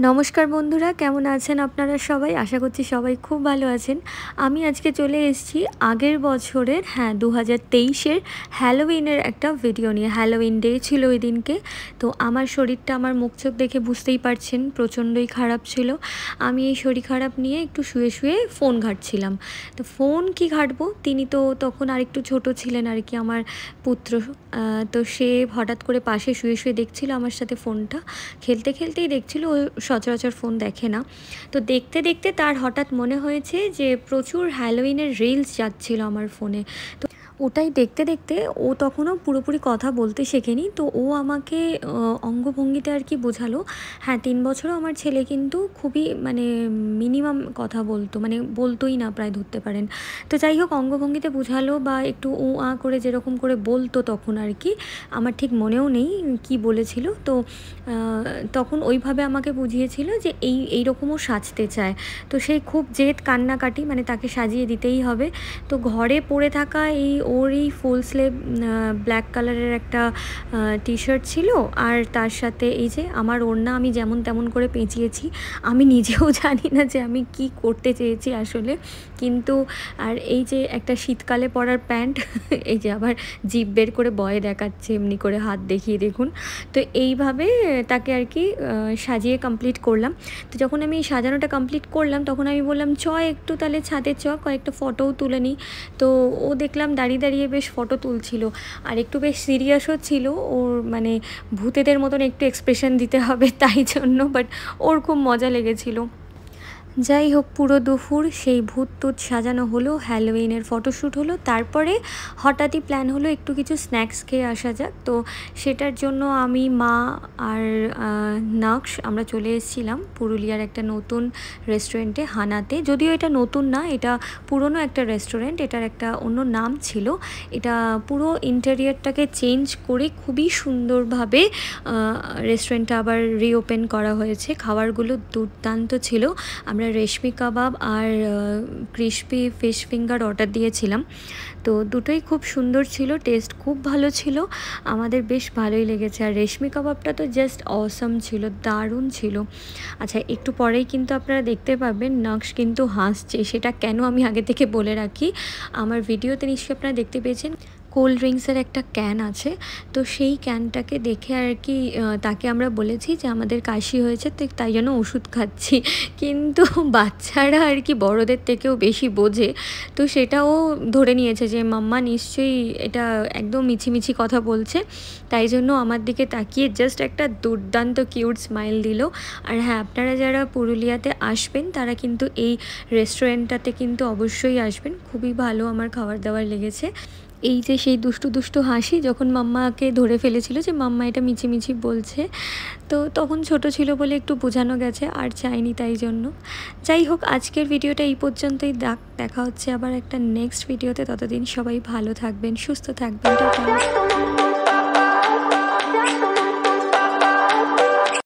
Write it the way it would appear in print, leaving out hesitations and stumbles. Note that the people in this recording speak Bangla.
নমস্কার বন্ধুরা, কেমন আছেন আপনারা সবাই? আশা করছি সবাই খুব ভালো আছেন। আমি আজকে চলে এসেছি আগের বছরের 2023-এর হ্যালোউইনের একটা ভিডিও নিয়ে। হ্যালোউইন ডে ছিল ওই দিনকে। তো আমার শরীরটা, আমার মুখ চোখ দেখে বুঝতেই পারছেন প্রচণ্ডই খারাপ ছিল। আমি এই শরীর খারাপ নিয়ে একটু শুয়ে শুয়ে ফোন ঘাঁটছিলাম। তো ফোন কি ঘাঁটবো, তিনি তো তখন আরেকটু ছোট ছিলেন আর কি, আমার পুত্র। তো সে হঠাৎ করে পাশে শুয়ে শুয়ে দেখছিল আমার সাথে ফোনটা, খেলতে খেলতেই দেখছিল। ও সচরাচর ফোন দেখে না। তো দেখতে দেখতে তার হঠাৎ মনে হয়েছে যে প্রচুর হ্যালোউইনের রিলস যাচ্ছিল আমার ফোনে। তো ওটাই দেখতে দেখতে ও তখনও পুরোপুরি কথা বলতে শেখেনি। তো ও আমাকে অঙ্গভঙ্গিতে আর কি বোঝালো। হ্যাঁ, 3 বছরও আমার ছেলে কিন্তু খুবই মিনিমাম কথা বলতো, বলতোই না প্রায়, ধরতে পারেন। তো যাই হোক, অঙ্গভঙ্গিতে বোঝালো বা একটু উ আ করে যেরকম করে বলতো তখন আর কি, আমার ঠিক মনেও নেই কি বলেছিল। তো তখন ওইভাবে আমাকে বুঝিয়েছিল যে এইরকমও সাজতে চায়। তো সেই খুব জেদ, কান্নাকাটি, তাকে সাজিয়ে দিতেই হবে। তো ঘরে পরে থাকা ওর এই ফুল স্লিভ ব্ল্যাক কালারের একটা টি শার্ট ছিল, আর তার সাথে এই যে আমার ওড়না আমি যেমন তেমন করে পেঁচিয়েছি। আমি নিজেও জানি না যে আমি কি করতে চেয়েছি আসলে, কিন্তু আর এই যে একটা শীতকালে পরার প্যান্ট, এই যে আবার জিভ বের করে বয়ে দেখাচ্ছে, এমনি করে হাত দেখিয়ে দেখুন। তো এইভাবে তাকে আর কি সাজিয়ে কমপ্লিট করলাম। তো যখন আমি সাজানোটা কমপ্লিট করলাম, তখন আমি বললাম একটু তাহলে ছাদে কয়েকটা ফটোও তুলে নিই। তো ও দেখলাম দাঁড়িয়ে দাঁড়িয়ে বেশ ফটো তুলছিল, আর একটু বেশ সিরিয়াসও ছিল। ওর ভূতেদের মতন একটু এক্সপ্রেশন দিতে হবে তাই জন্য, বাট ওর খুব মজা লেগেছিলো। যাই হোক, পুরো দুপুর সেই ভূত টুত সাজানো হলো, হ্যালোউইনের ফটোশ্যুট হলো। তারপরে হঠাৎই প্ল্যান হলো একটু কিছু স্ন্যাক্স খেয়ে আসা যাক। তো সেটার জন্য আমি, মা আর নাক্স আমরা চলে এসেছিলাম পুরুলিয়ার একটা নতুন রেস্টুরেন্টে, হানাতে। যদিও এটা নতুন না, এটা পুরনো একটা রেস্টুরেন্ট, এটার একটা অন্য নাম ছিল। এটা পুরো ইন্টেরিয়ারটাকে চেঞ্জ করে খুবই সুন্দরভাবে রেস্টুরেন্টটা আবার রিওপেন করা হয়েছে। খাবারগুলো দুর্দান্ত ছিল। আমরা রেশমি কাবাব আর ক্রিসপি ফিশ ফিঙ্গার অর্ডার দিয়েছিলাম। তো দুটোই খুব সুন্দর ছিল, টেস্ট খুব ভালো ছিল, আমাদের বেশ ভালোই লেগেছে। আর রেশমি কাবাবটা তো জাস্ট অসম ছিল, দারুণ ছিল। আচ্ছা, একটু পরেই কিন্তু আপনারা দেখতে পাবেন নাক্স কিন্তু হাসছে। সেটা কেন আমি আগে থেকে বলে রাখি, আমার ভিডিওতে নিশ্চয়ই আপনারা দেখতে পেয়েছেন কোল্ড ড্রিঙ্কসের একটা ক্যান আছে। তো সেই ক্যানটাকে দেখে আর কি তাকে আমরা বলেছি যে আমাদের কাশি হয়েছে, তো তাই জন্য ওষুধ খাচ্ছি। কিন্তু বাচ্চারা আর কি বড়দের থেকেও বেশি বোঝে। তো সেটাও ধরে নিয়েছে যে মাম্মা নিশ্চয়ই এটা একদম মিছিমিছি কথা বলছে। তাই জন্য আমার দিকে তাকিয়ে জাস্ট একটা দুর্দান্ত কিউট স্মাইল দিল। আর হ্যাঁ, আপনারা যারা পুরুলিয়াতে আসবেন তারা কিন্তু এই রেস্টুরেন্টটাতে কিন্তু অবশ্যই আসবেন। খুবই ভালো আমার খাবার দাবার লেগেছে। এই যে সেই দুষ্টু দুষ্টু হাসি যখন মাম্মাকে ধরে ফেলেছিল যে মাম্মা এটা মিছিমিছি বলছে, তো তখন ছোট ছিল বলে একটু বোঝানো গেছে, আর চাইনি তাই জন্য। যাই হোক, আজকের ভিডিওটা এই পর্যন্তই। দেখা হচ্ছে আবার একটা নেক্সট ভিডিওতে। ততদিন সবাই ভালো থাকবেন, সুস্থ থাকবেন। টাটা।